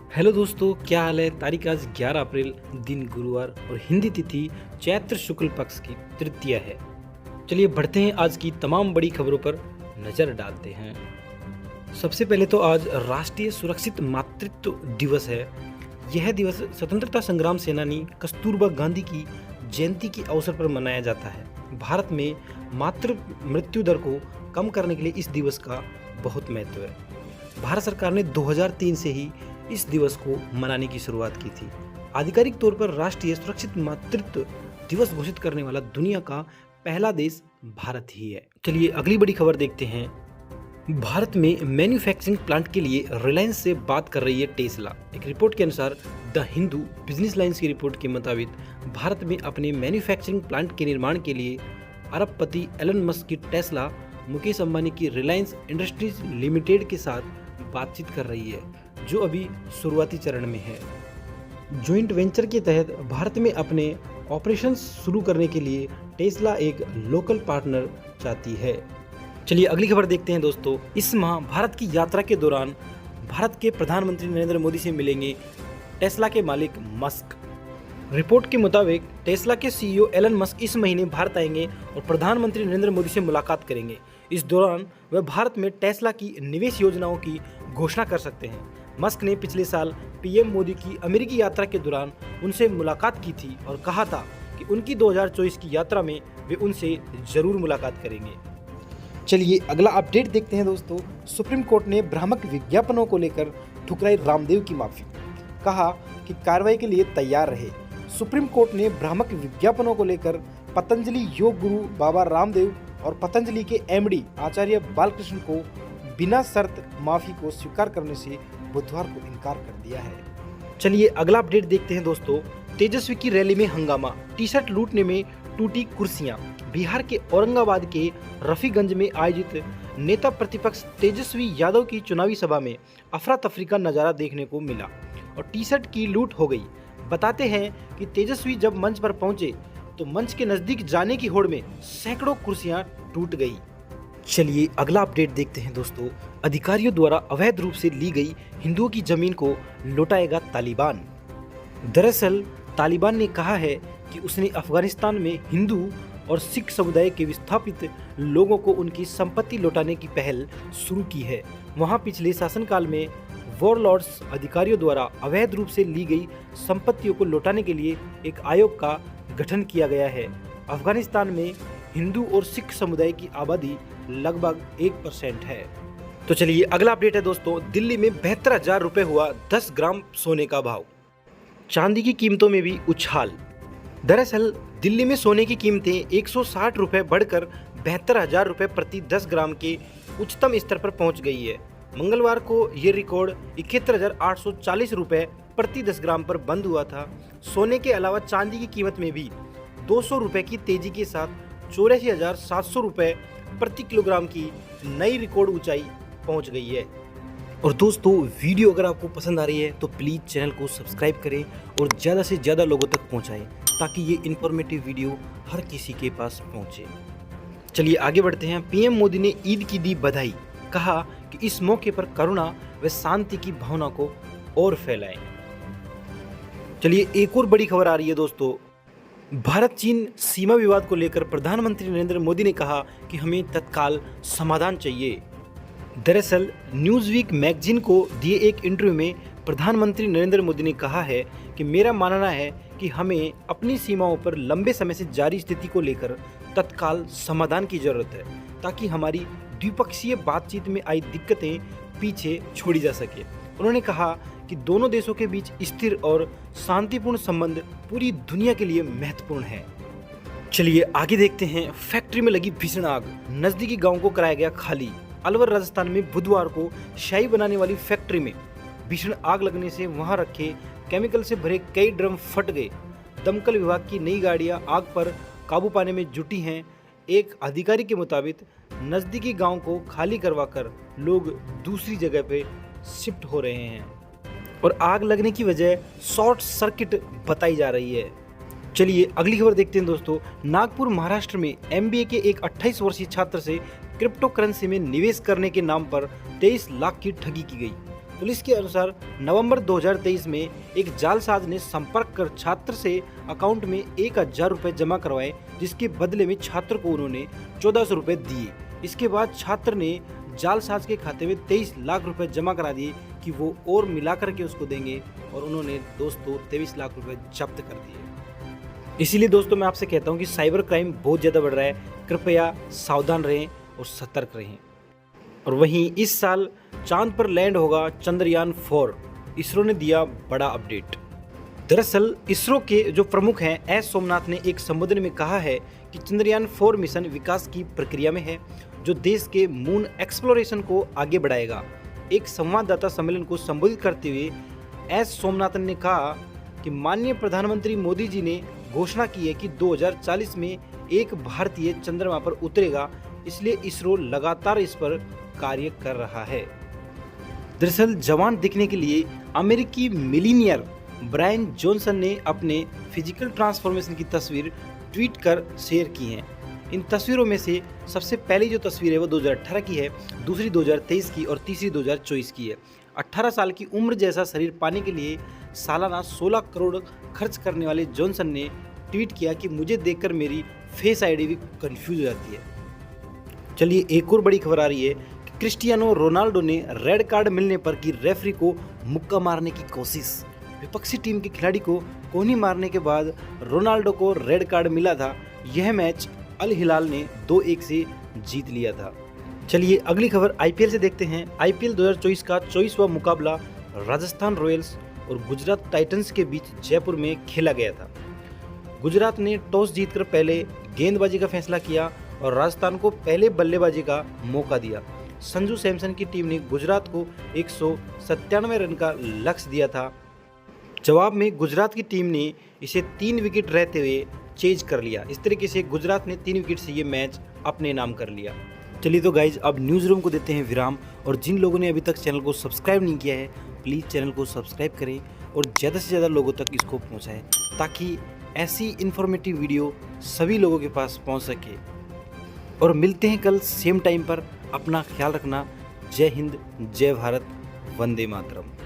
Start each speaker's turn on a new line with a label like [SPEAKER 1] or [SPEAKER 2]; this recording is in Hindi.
[SPEAKER 1] हेलो दोस्तों, क्या हाल है। तारीख आज 11 अप्रैल, दिन गुरुवार और हिंदी तिथि चैत्र शुक्ल पक्ष की तृतीया है। चलिए बढ़ते हैं आज की तमाम बड़ी खबरों पर नजर डालते हैं। सबसे पहले तो आज राष्ट्रीय सुरक्षित मातृत्व दिवस है। यह दिवस स्वतंत्रता संग्राम सेनानी कस्तूरबा गांधी की जयंती के अवसर पर मनाया जाता है। भारत में मातृ मृत्यु दर को कम करने के लिए इस दिवस का बहुत महत्व है। भारत सरकार ने 2003 से ही इस दिवस को मनाने की शुरुआत की थी। आधिकारिक तौर पर राष्ट्रीय सुरक्षित मातृत्व दिवस घोषित करने वाला दुनिया का पहला देश भारत ही है। चलिए अगली बड़ी खबर देखते हैं। भारत में मैन्युफैक्चरिंग प्लांट के लिए रिलायंस से बात कर रही है टेस्ला। एक रिपोर्ट के अनुसार द हिंदू बिजनेस लाइन्स की रिपोर्ट के मुताबिक भारत में अपने मैन्युफैक्चरिंग प्लांट के निर्माण के लिए अरबपति एलन मस्क की टेस्ला मुकेश अंबानी की रिलायंस इंडस्ट्रीज लिमिटेड के साथ बातचीत कर रही है, जो अभी शुरुआती चरण में है। जॉइंट वेंचर के तहत भारत में अपने ऑपरेशंस शुरू करने के लिए टेस्ला एक लोकल पार्टनर चाहती है। चलिए अगली खबर देखते हैं दोस्तों। इस माह भारत की यात्रा के दौरान भारत के प्रधानमंत्री नरेंद्र मोदी से मिलेंगे टेस्ला के मालिक मस्क। रिपोर्ट के मुताबिक टेस्ला के सीईओ एलन मस्क इस महीने भारत आएंगे और प्रधानमंत्री नरेंद्र मोदी से मुलाकात करेंगे। इस दौरान वह भारत में टेस्ला की निवेश योजनाओं की घोषणा कर सकते हैं। मस्क ने पिछले साल पीएम मोदी की अमेरिकी यात्रा के दौरान उनसे मुलाकात की थी और कहा था कि उनकी 2024 की यात्रा में वे उनसे जरूर मुलाकात करेंगे। चलिए अगला अपडेट देखते हैं दोस्तों। सुप्रीम कोर्ट ने भ्रामक विज्ञापनों को लेकर ठुकराई रामदेव की माफी, कहा कि कार्रवाई के लिए तैयार रहे। सुप्रीम कोर्ट ने भ्रामक विज्ञापनों को लेकर पतंजलि योग गुरु बाबा रामदेव और पतंजलि के एमडी आचार्य बालकृष्ण को बिना शर्त माफी को स्वीकार करने से बुधवार को इनकार कर दिया है। चलिए अगला अपडेट देखते हैं दोस्तों। तेजस्वी की रैली में हंगामा, टी शर्ट लूटने में टूटी कुर्सियां। बिहार के औरंगाबाद के रफीगंज में आयोजित नेता प्रतिपक्ष तेजस्वी यादव की चुनावी सभा में अफरा तफरी का नजारा देखने को मिला और टी शर्ट की लूट हो गई। बताते हैं कि तेजस्वी जब मंच पर पहुंचे तो मंच के नजदीक जाने की होड़ में सैकड़ों कुर्सियां टूट गई। चलिए अगला अपडेट देखते हैं दोस्तों। अधिकारियों द्वारा अवैध रूप से ली गई हिंदुओं की जमीन को लौटाएगा तालिबान। दरअसल तालिबान ने कहा है कि उसने अफगानिस्तान में हिंदू और सिख समुदाय के विस्थापित लोगों को उनकी संपत्ति लौटाने की पहल शुरू की है। वहां पिछले शासनकाल में वॉरलॉर्ड्स अधिकारियों द्वारा अवैध रूप से ली गई संपत्तियों को लौटाने के लिए एक आयोग का गठन किया गया है। अफगानिस्तान में हिंदू और सिख समुदाय की आबादी लगभग 1% है। तो चलिए अगला अपडेट है दोस्तों। दिल्ली में 72,000 रुपये हुआ 10 ग्राम सोने का भाव। चांदी की कीमतों में भी उछाल। दरअसल दिल्ली में सोने की कीमतें 160 रुपये बढ़कर 72,000 रुपये प्रति 10 ग्राम के उच्चतम स्तर पर पहुंच गई है। मंगलवार को ये रिकॉर्ड 71,840 रुपये प्रति 10 ग्राम पर बंद हुआ था। सोने के अलावा चांदी की कीमत में भी 200 रुपये की तेजी के साथ 84,700 रुपये प्रति किलोग्राम की नई रिकॉर्ड ऊंचाई पहुंच गई है। और दोस्तों वीडियो अगर आपको पसंद आ रही है तो प्लीज़ चैनल को सब्सक्राइब करें और ज़्यादा से ज़्यादा लोगों तक पहुंचाएं ताकि ये इन्फॉर्मेटिव वीडियो हर किसी के पास पहुंचे। चलिए आगे बढ़ते हैं। पीएम मोदी ने ईद की दी बधाई, कहा कि इस मौके पर करुणा व शांति की भावना को और फैलाएं। चलिए एक और बड़ी खबर आ रही है दोस्तों। भारत चीन सीमा विवाद को लेकर प्रधानमंत्री नरेंद्र मोदी ने कहा कि हमें तत्काल समाधान चाहिए। दरअसल न्यूज़वीक मैगजीन को दिए एक इंटरव्यू में प्रधानमंत्री नरेंद्र मोदी ने कहा है कि मेरा मानना है कि हमें अपनी सीमाओं पर लंबे समय से जारी स्थिति को लेकर तत्काल समाधान की जरूरत है ताकि हमारी द्विपक्षीय बातचीत में आई दिक्कतें पीछे छोड़ी जा सके। उन्होंने कहा कि दोनों देशों के बीच स्थिर और शांतिपूर्ण संबंध पूरी दुनिया के लिए महत्वपूर्ण है। चलिए आगे देखते हैं। फैक्ट्री में लगी भीषण आग, नजदीकी गांव को कराया गया खाली। अलवर राजस्थान में बुधवार को शाही बनाने वाली फैक्ट्री में भीषण आग लगने से वहां रखे केमिकल से भरे कई ड्रम फट गए। दमकल विभाग की नई गाड़ियां आग पर काबू पाने में जुटी हैं। एक अधिकारी के मुताबिक नजदीकी गांव को खाली करवाकर लोग दूसरी जगह पे शिफ्ट हो रहे हैं और आग लगने की वजह शॉर्ट सर्किट बताई जा रही है। चलिए अगली खबर देखते हैं दोस्तों। नागपुर महाराष्ट्र में एमबीए के एक 28 वर्षीय छात्र से क्रिप्टो करेंसी में निवेश करने के नाम पर 23 लाख की ठगी की गई। पुलिस के अनुसार नवंबर 2023 में एक जालसाज ने संपर्क कर छात्र से अकाउंट में 1000 रुपये जमा करवाए, जिसके बदले में छात्र को उन्होंने 1400 रुपये दिए। इसके बाद छात्र ने जालसाज के खाते में 23 लाख रुपए जमा करा दिए कि वो और मिला करके उसको देंगे, और उन्होंने दोस्तों 23 लाख रुपए जब्त कर दिए। इसीलिए दोस्तों मैं आपसे कहता हूँ कि साइबर क्राइम बहुत ज़्यादा बढ़ रहा है, कृपया सावधान रहें और सतर्क रहें। और वहीं इस साल चांद पर लैंड होगा चंद्रयान 4, इसरो ने दिया बड़ा अपडेट। दरअसल इसरो के जो प्रमुख हैं एस सोमनाथ ने एक संबोधन में कहा है कि चंद्रयान 4 मिशन विकास की प्रक्रिया में है, जो देश के मून एक्सप्लोरेशन को आगे बढ़ाएगा। एक संवाददाता सम्मेलन को संबोधित करते हुए एस सोमनाथन ने कहा कि माननीय प्रधानमंत्री मोदी जी ने घोषणा की है कि 2040 में एक भारतीय चंद्रमा पर उतरेगा, इसलिए इसरो लगातार इस पर कार्य कर रहा है। दरअसल जवान दिखने के लिए अमेरिकी मिलीनियर ब्रायन जॉनसन ने अपने फिजिकल ट्रांसफॉर्मेशन की तस्वीर ट्वीट कर शेयर की है। इन तस्वीरों में से सबसे पहली जो तस्वीर है वो 2018 की है, दूसरी 2023 की और तीसरी 2024 की है। 18 साल की उम्र जैसा शरीर पाने के लिए सालाना 16 करोड़ खर्च करने वाले जॉनसन ने ट्वीट किया कि मुझे देखकर मेरी फेस आईडी भी कंफ्यूज हो जाती है। चलिए एक और बड़ी खबर आ रही है कि क्रिस्टियानो रोनाल्डो ने रेड कार्ड मिलने पर की रेफरी को मुक्का मारने की कोशिश। विपक्षी टीम के खिलाड़ी को कोहनी मारने के बाद रोनाल्डो को रेड कार्ड मिला था। यह मैच अल हिलाल ने 2-1 से जीत लिया था। चलिए अगली खबर आईपीएल से देखते हैं। आईपीएल 2024 का 24वां मुकाबला राजस्थान रॉयल्स और गुजरात टाइटंस के बीच जयपुर में खेला गया था। गुजरात ने टॉस जीतकर पहले गेंदबाजी का फैसला किया और राजस्थान को पहले बल्लेबाजी का मौका दिया। संजू सैमसन की टीम ने गुजरात को 197 रन का लक्ष्य दिया था। जवाब में गुजरात की टीम ने इसे 3 विकेट रहते हुए चेज कर लिया। इस तरीके से गुजरात ने 3 विकेट से ये मैच अपने नाम कर लिया। चलिए तो गाइज अब न्यूज़ रूम को देते हैं विराम, और जिन लोगों ने अभी तक चैनल को सब्सक्राइब नहीं किया है प्लीज़ चैनल को सब्सक्राइब करें और ज़्यादा से ज़्यादा लोगों तक इसको पहुँचाएँ, ताकि ऐसी इन्फॉर्मेटिव वीडियो सभी लोगों के पास पहुँच सके। और मिलते हैं कल सेम टाइम पर। अपना ख्याल रखना। जय हिंद, जय भारत, वंदे मातरम।